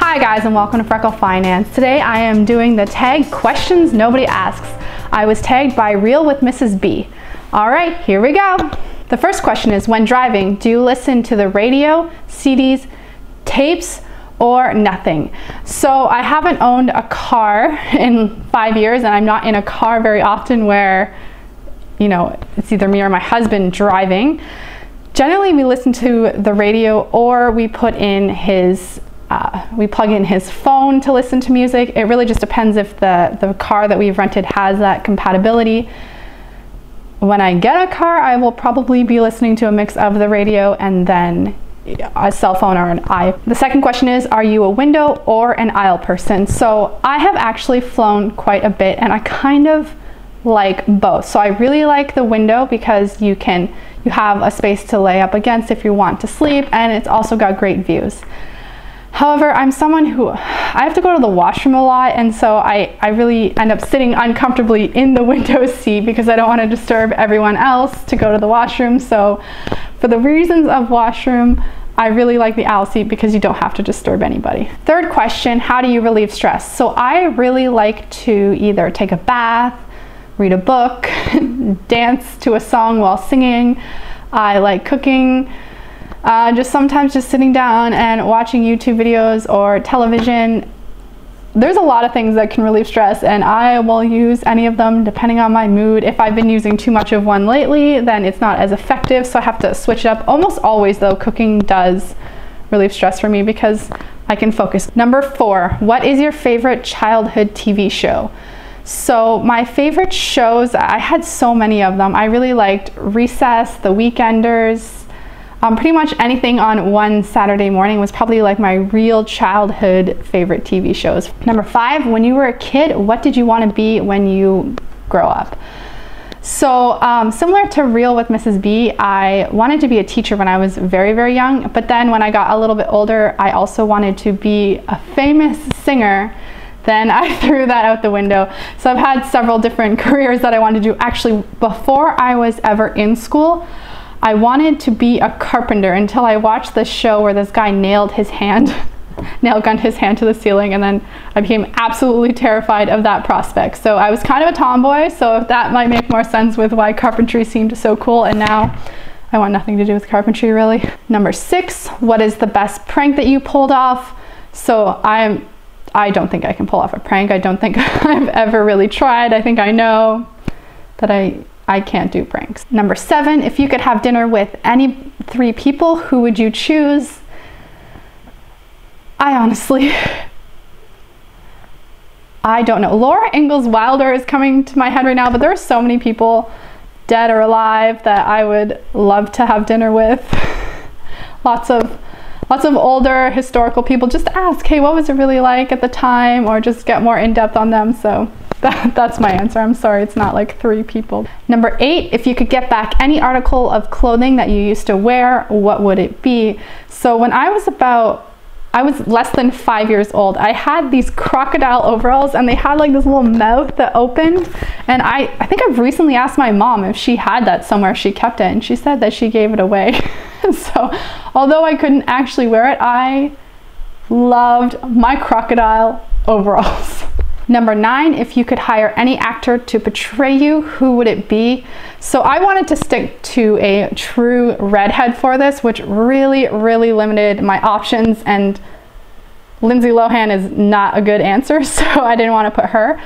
Hi guys, and welcome to Freckle Finance. Today I am doing the tag questions nobody asks. I was tagged by Reel with Mrs. B. Alright, here we go. The first question is, when driving, do you listen to the radio, CDs, tapes, or nothing? So I haven't owned a car in 5 years, and I'm not in a car very often where, you know, it's either me or my husband driving. Generally we listen to the radio, or we put in his we plug in his phone to listen to music. It really just depends if the car that we've rented has that compatibility. When I get a car, I will probably be listening to a mix of the radio and then a cell phone or an iPhone. The second question is, are you a window or an aisle person? So I have actually flown quite a bit, and I kind of like both. So I really like the window because you have a space to lay up against if you want to sleep, and it's also got great views. However, I'm someone who, I have to go to the washroom a lot, and so I really end up sitting uncomfortably in the window seat because I don't want to disturb everyone else to go to the washroom. So for the reasons of washroom, I really like the aisle seat because you don't have to disturb anybody. Third question, how do you relieve stress? So I really like to either take a bath, read a book, dance to a song while singing. I like cooking. Just sometimes just sitting down and watching YouTube videos or television. There's a lot of things that can relieve stress, and I will use any of them depending on my mood. If I've been using too much of one lately, then it's not as effective, so I have to switch it up. Almost always though, cooking does relieve stress for me because I can focus. Number 4, what is your favorite childhood TV show? So my favorite shows, I had so many of them. I really liked Recess, The Weekenders. Pretty much anything on one Saturday morning was probably like my real childhood favorite TV shows. Number 5, when you were a kid, what did you want to be when you grow up? So similar to Reel with Mrs. B, I wanted to be a teacher when I was very, very young, but then when I got a little bit older, I also wanted to be a famous singer. Then I threw that out the window. So I've had several different careers that I wanted to do. Actually, before I was ever in school, I wanted to be a carpenter until I watched this show where this guy nail gunned his hand to the ceiling, and then I became absolutely terrified of that prospect. So I was kind of a tomboy, so that might make more sense with why carpentry seemed so cool, and now I want nothing to do with carpentry really. Number 6, what is the best prank that you pulled off? So I don't think I can pull off a prank. I don't think I've ever really tried. I think I know that I can't do pranks. Number 7, if you could have dinner with any 3 people, who would you choose? I honestly, I don't know. Laura Ingalls Wilder is coming to my head right now, but there are so many people, dead or alive, that I would love to have dinner with. Lots of older historical people. Just ask, hey, what was it really like at the time, or just get more in depth on them. So that's my answer. I'm sorry, it's not like 3 people. Number 8, if you could get back any article of clothing that you used to wear, what would it be? So when I was less than 5 years old, I had these crocodile overalls, and they had like this little mouth that opened, and I think I've recently asked my mom if she had that somewhere, she kept it, and she said that she gave it away. So although I couldn't actually wear it, I loved my crocodile overalls. Number 9, if you could hire any actor to portray you, who would it be? So I wanted to stick to a true redhead for this, which really, really limited my options, and Lindsay Lohan is not a good answer, so I didn't want to put her.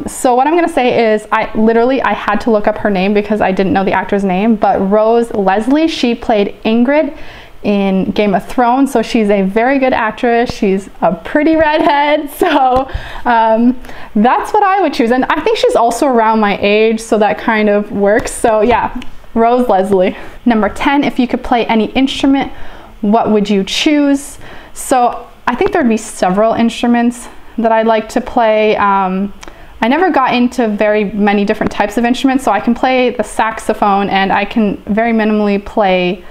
So what I'm going to say is I had to look up her name because I didn't know the actor's name, but Rose Leslie, she played Ingrid in Game of Thrones, so she's a very good actress. She's a pretty redhead, so that's what I would choose, and I think she's also around my age, so that kind of works. So yeah, Rose Leslie. Number 10, if you could play any instrument, what would you choose? So I think there'd be several instruments that I'd like to play. I never got into very many different types of instruments, so I can play the saxophone, and I can very minimally play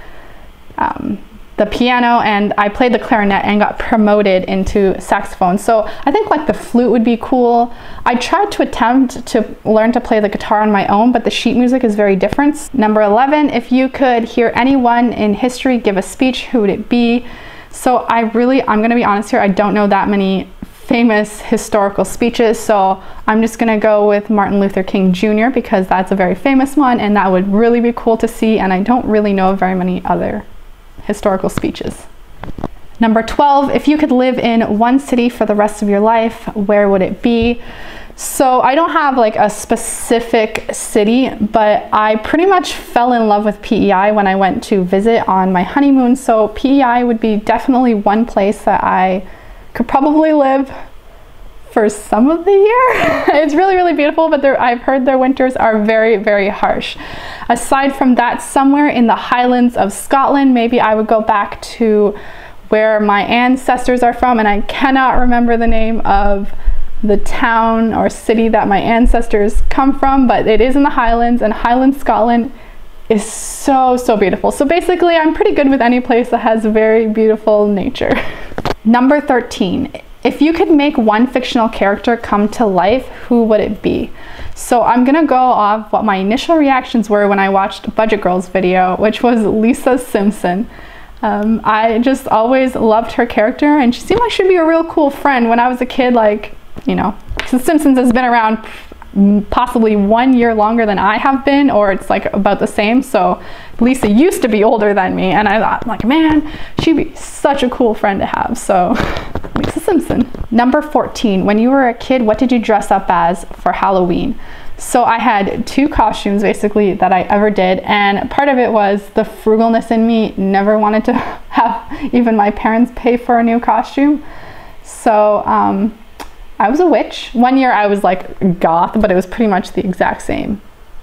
the piano, and I played the clarinet and got promoted into saxophone. So I think like the flute would be cool. I tried to attempt to learn to play the guitar on my own, but the sheet music is very different. Number 11, if you could hear anyone in history give a speech, who would it be? So I'm gonna be honest here, I don't know that many famous historical speeches, so I'm just gonna go with Martin Luther King Jr. because that's a very famous one and that would really be cool to see, and I don't really know very many other historical speeches. Number 12, if you could live in one city for the rest of your life, where would it be? So I don't have like a specific city, but I pretty much fell in love with PEI when I went to visit on my honeymoon. So PEI would be definitely one place that I could probably live for some of the year. It's really, really beautiful, but I've heard their winters are very, very harsh. Aside from that, somewhere in the Highlands of Scotland, maybe I would go back to where my ancestors are from, and I cannot remember the name of the town or city that my ancestors come from, but it is in the Highlands, and Highlands, Scotland is so, so beautiful. So basically, I'm pretty good with any place that has very beautiful nature. Number 13, if you could make one fictional character come to life, who would it be? So I'm gonna go off what my initial reactions were when I watched Budget Girl's video, which was Lisa Simpson. I just always loved her character, and she seemed like she'd be a real cool friend. When I was a kid, like, you know, The Simpsons has been around possibly 1 year longer than I have been, or it's like about the same. So Lisa used to be older than me, and I thought, like, man, she'd be such a cool friend to have. So Lisa Simpson. Number 14, when you were a kid, what did you dress up as for Halloween? So I had 2 costumes basically that I ever did, and part of it was the frugalness in me never wanted to have even my parents pay for a new costume. So I was a witch. One year I was like goth, but it was pretty much the exact same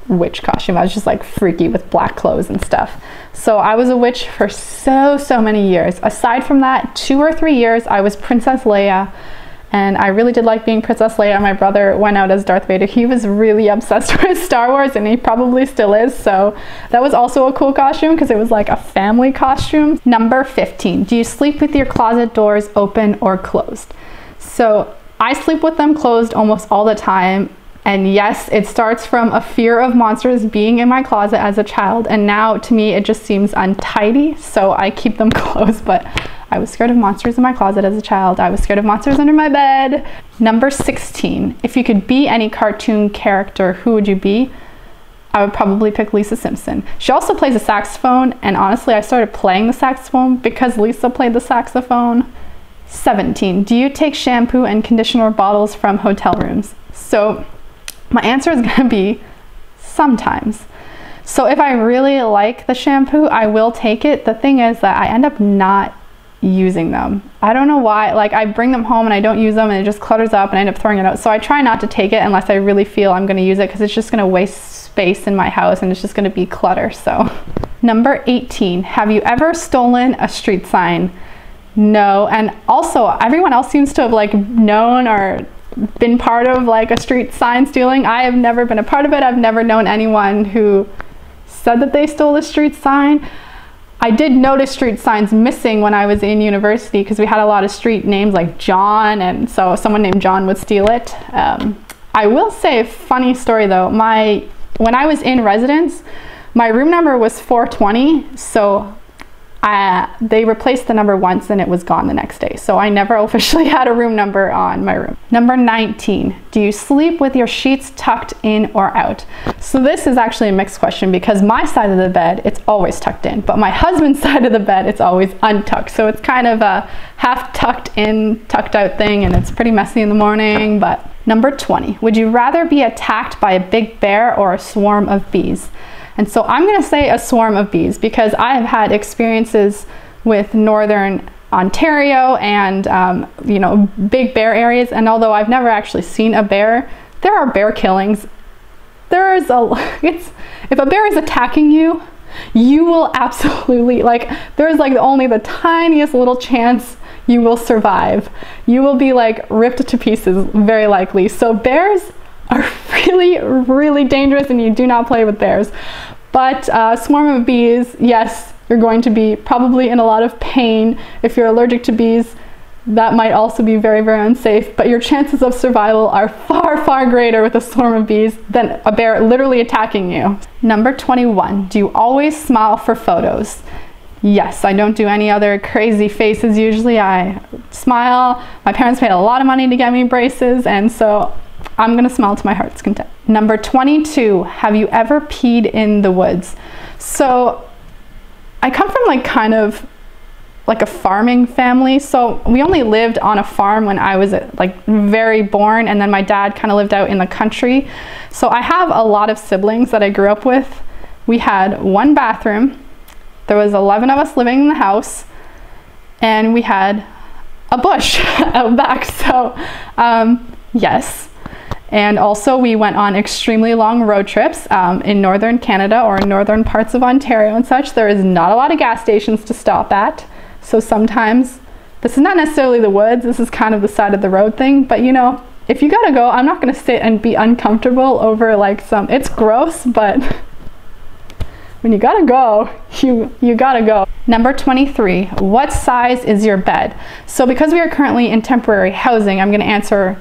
witch costume. I was just like freaky with black clothes and stuff. So I was a witch for so many years. Aside from that, 2 or 3 years I was Princess Leia, and I really did like being Princess Leia. My brother went out as Darth Vader. He was really obsessed with Star Wars, and he probably still is, so that was also a cool costume because it was like a family costume. Number 15, do you sleep with your closet doors open or closed? So I sleep with them closed almost all the time, and yes, it starts from a fear of monsters being in my closet as a child, and now to me it just seems untidy, so I keep them closed. But I was scared of monsters in my closet as a child. I was scared of monsters under my bed. Number 16, if you could be any cartoon character, who would you be? I would probably pick Lisa Simpson. She also plays a saxophone, and honestly I started playing the saxophone because Lisa played the saxophone. 17, do you take shampoo and conditioner bottles from hotel rooms? So my answer is gonna be sometimes. So if I really like the shampoo, I will take it. The thing is that I end up not using them. I don't know why. Like, I bring them home and I don't use them, and it just clutters up and I end up throwing it out. So I try not to take it unless I really feel I'm gonna use it, because it's just gonna waste space in my house and it's just gonna be clutter. So number 18, have you ever stolen a street sign? No. And also everyone else seems to have like known or been part of like a street sign stealing. I have never been a part of it. I've never known anyone who said that they stole a street sign. I did notice street signs missing when I was in university because we had a lot of street names like John, and so someone named John would steal it. I will say a funny story though. When I was in residence, my room number was 420, so they replaced the number once and it was gone the next day. So I never officially had a room number on my room. Number 19, do you sleep with your sheets tucked in or out? So this is actually a mixed question because my side of the bed, it's always tucked in, but my husband's side of the bed, it's always untucked. So it's kind of a half tucked in, tucked out thing, and it's pretty messy in the morning. But number 20, would you rather be attacked by a big bear or a swarm of bees? And so I'm gonna say a swarm of bees because I have had experiences with northern Ontario and you know, big bear areas, and although I've never actually seen a bear, there are bear killings. If a bear is attacking you, you will absolutely, like, there's like only the tiniest little chance you will survive. You will be like ripped to pieces, very likely. So bears are really dangerous, and you do not play with bears. But swarm of bees, yes, you're going to be probably in a lot of pain. If you're allergic to bees, that might also be very unsafe, but your chances of survival are far greater with a swarm of bees than a bear literally attacking you. Number 21, do you always smile for photos? Yes, I don't do any other crazy faces usually. I smile. My parents paid a lot of money to get me braces, and so I'm gonna smile to my heart's content. Number 22, have you ever peed in the woods? So I come from like kind of like a farming family, so we only lived on a farm when I was like very born, and then my dad kind of lived out in the country. So I have a lot of siblings that I grew up with. We had one bathroom. There was 11 of us living in the house, and we had a bush out back, so yes. And also we went on extremely long road trips in northern Canada or in northern parts of Ontario and such. There is not a lot of gas stations to stop at, so sometimes, this is not necessarily the woods, this is kind of the side of the road thing, but you know, if you gotta go, I'm not gonna sit and be uncomfortable over like it's gross, but when you gotta go, you gotta go. Number 23, what size is your bed? So because we are currently in temporary housing, I'm gonna answer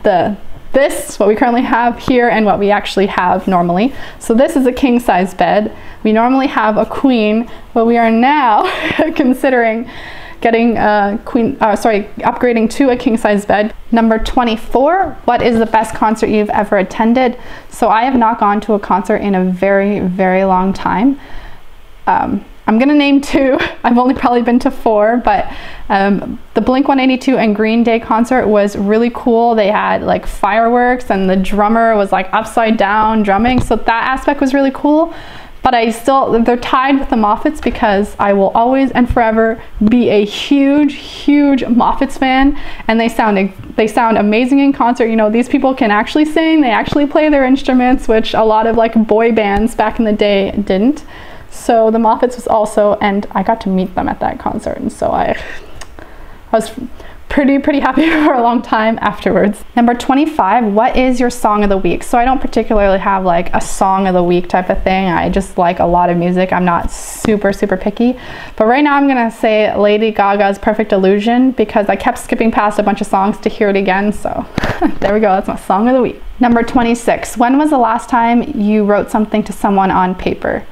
what we currently have here and what we actually have normally. So this is a king size bed. We normally have a queen, but we are now considering getting upgrading to a king size bed. Number 24, what is the best concert you've ever attended? So I have not gone to a concert in a very, very long time. I'm gonna name 2. I've only probably been to 4, but the Blink-182 and Green Day concert was really cool. They had like fireworks and the drummer was like upside down drumming, so that aspect was really cool. But they're tied with the Moffats because I will always and forever be a huge, huge Moffats fan, and they sound amazing in concert. You know, these people can actually sing, they actually play their instruments, which a lot of like boy bands back in the day didn't. So the Moffats was also, and I got to meet them at that concert, and so I was pretty happy for a long time afterwards. Number 25, what is your song of the week? So I don't particularly have like a song of the week type of thing. I just like a lot of music. I'm not super picky. But right now I'm gonna say Lady Gaga's Perfect Illusion because I kept skipping past a bunch of songs to hear it again. So there we go, that's my song of the week. Number 26, when was the last time you wrote something to someone on paper?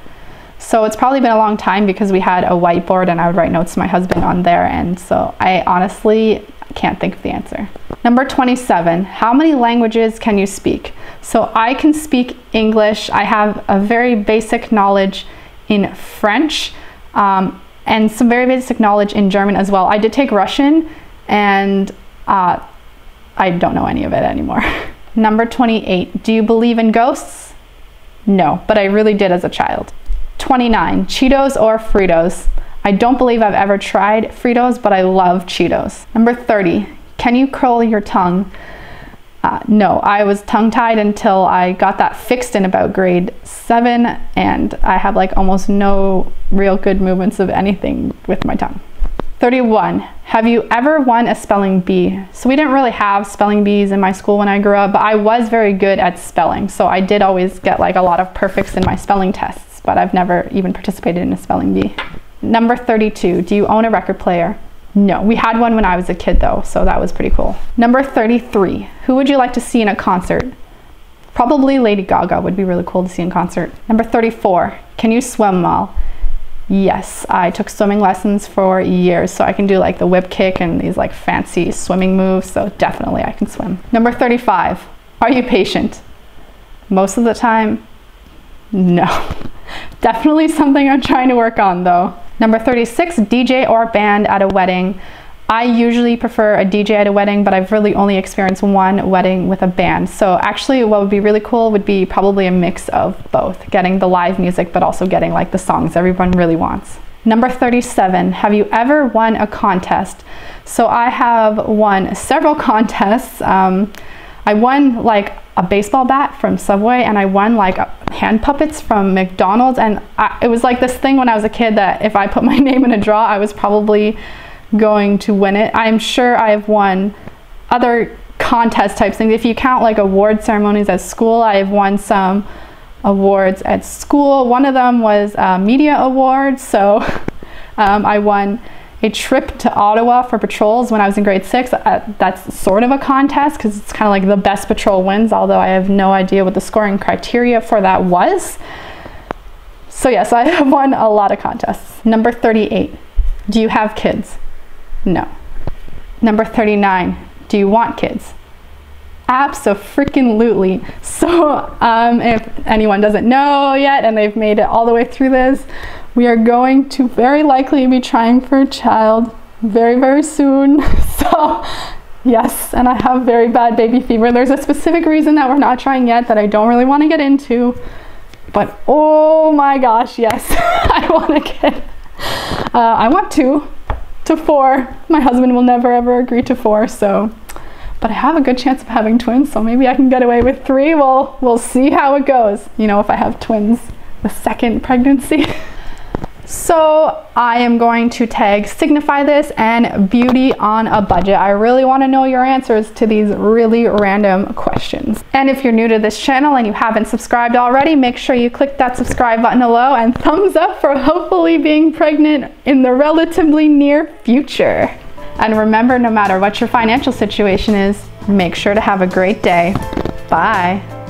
So it's probably been a long time because we had a whiteboard and I would write notes to my husband on there, and so I honestly can't think of the answer. Number 27, how many languages can you speak? So I can speak English. I have a very basic knowledge in French and some very basic knowledge in German as well. I did take Russian and I don't know any of it anymore. Number 28, do you believe in ghosts? No, but I really did as a child. 29, Cheetos or Fritos? I don't believe I've ever tried Fritos, but I love Cheetos. Number 30, can you curl your tongue? No, I was tongue-tied until I got that fixed in about grade 7, and I have like almost no real good movements of anything with my tongue. 31, have you ever won a spelling bee? So we didn't really have spelling bees in my school when I grew up, but I was very good at spelling, so I did always get like a lot of perfects in my spelling tests, but I've never even participated in a spelling bee. Number 32, do you own a record player? No, we had one when I was a kid though, so that was pretty cool. Number 33, who would you like to see in a concert? Probably Lady Gaga would be really cool to see in concert. Number 34, can you swim well? Yes, I took swimming lessons for years, so I can do like the whip kick and these like fancy swimming moves, so definitely I can swim. Number 35, are you patient? Most of the time, no. Definitely something I'm trying to work on though. Number 36, DJ or band at a wedding. I usually prefer a DJ at a wedding, but I've really only experienced one wedding with a band. So actually what would be really cool would be probably a mix of both, getting the live music, but also getting like the songs everyone really wants. Number 37, have you ever won a contest? So I have won several contests. I won like a baseball bat from Subway, and I won like hand puppets from McDonald's, and it was like this thing when I was a kid that if I put my name in a draw, I was probably going to win it. I'm sure I've won other contest type things. If you count like award ceremonies at school, I've won some awards at school. One of them was a media award, so I won a trip to Ottawa for patrols when I was in grade 6. That's sort of a contest because it's kind of like the best patrol wins, although I have no idea what the scoring criteria for that was. So yes, I have won a lot of contests. Number 38, do you have kids? No. Number 39, do you want kids? Abso-freaking-lutely. So if anyone doesn't know yet and they've made it all the way through this, we are going to very likely be trying for a child very, very soon. So yes, and I have very bad baby fever. There's a specific reason that we're not trying yet that I don't really want to get into, but oh my gosh, yes, I want a kid. I want 2 to 4. My husband will never ever agree to 4, so, but I have a good chance of having twins, so maybe I can get away with 3. We'll see how it goes, you know, if I have twins the second pregnancy. So I am going to tag Signifythis and Beauty on a Budget. I really want to know your answers to these really random questions. And if you're new to this channel and you haven't subscribed already, make sure you click that subscribe button below and thumbs up for hopefully being pregnant in the relatively near future. And remember, no matter what your financial situation is, make sure to have a great day. Bye.